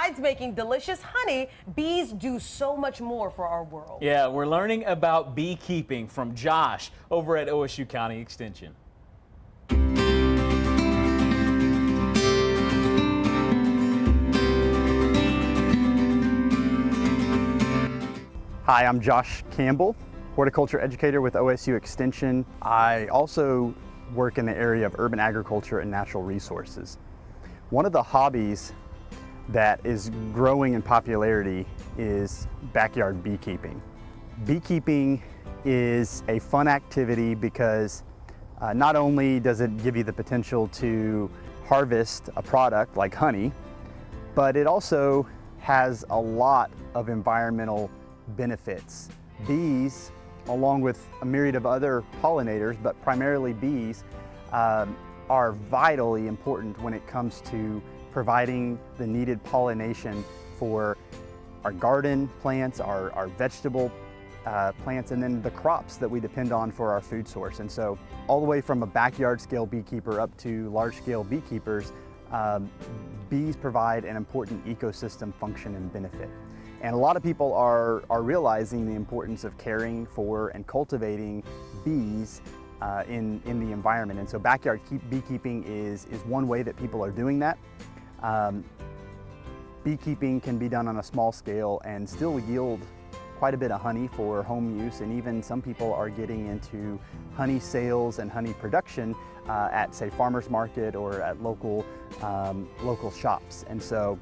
besides making delicious honey, bees do so much more for our world. Yeah, we're learning about beekeeping from Josh over at OSU County Extension. Hi, I'm Josh Campbell, horticulture educator with OSU Extension. I also work in the area of urban agriculture and natural resources. One of the hobbies that is growing in popularity is backyard beekeeping. Beekeeping is a fun activity because not only does it give you the potential to harvest a product like honey, but it also has a lot of environmental benefits. Bees, along with a myriad of other pollinators, but primarily bees, are vitally important when it comes to providing the needed pollination for our garden plants, our vegetable plants, and then the crops that we depend on for our food source. And so all the way from a backyard scale beekeeper up to large scale beekeepers, bees provide an important ecosystem function and benefit. And a lot of people are realizing the importance of caring for and cultivating bees in the environment. And so backyard beekeeping is one way that people are doing that. Beekeeping can be done on a small scale and still yield quite a bit of honey for home use, and even some people are getting into honey sales and honey production at, say, farmers market or at local shops. And so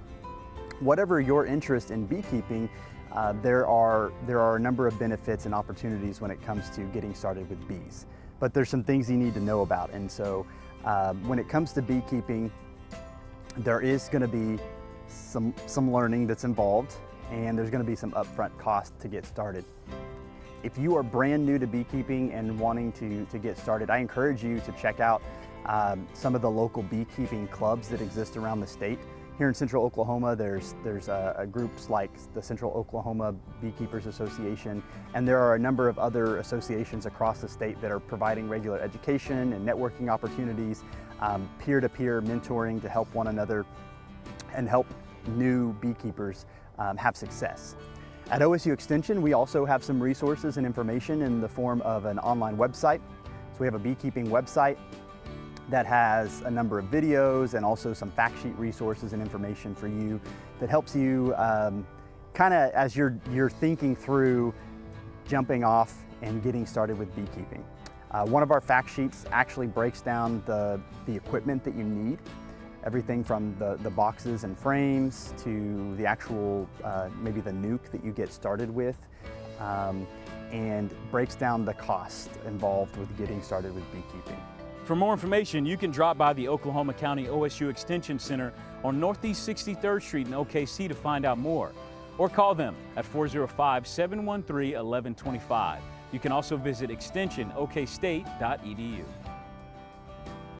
whatever your interest in beekeeping, there are a number of benefits and opportunities when it comes to getting started with bees. But there's some things you need to know about. And so when it comes to beekeeping, there is going to be some learning that's involved, and there's going to be some upfront cost to get started. If you are brand new to beekeeping and wanting to get started, I encourage you to check out some of the local beekeeping clubs that exist around the state. Here in Central Oklahoma, there's groups like the Central Oklahoma Beekeepers Association, and there are a number of other associations across the state that are providing regular education and networking opportunities, peer-to-peer mentoring to help one another and help new beekeepers have success. At OSU Extension, we also have some resources and information in the form of an online website. So we have a beekeeping website that has a number of videos and also some fact sheet resources and information for you that helps you kind of as you're thinking through jumping off and getting started with beekeeping. One of our fact sheets actually breaks down the equipment that you need, everything from the boxes and frames to the actual, maybe the nuke that you get started with, and breaks down the cost involved with getting started with beekeeping. For more information, you can drop by the Oklahoma County OSU Extension Center on Northeast 63rd Street in OKC to find out more, or call them at 405-713-1125. You can also visit extensionokstate.edu.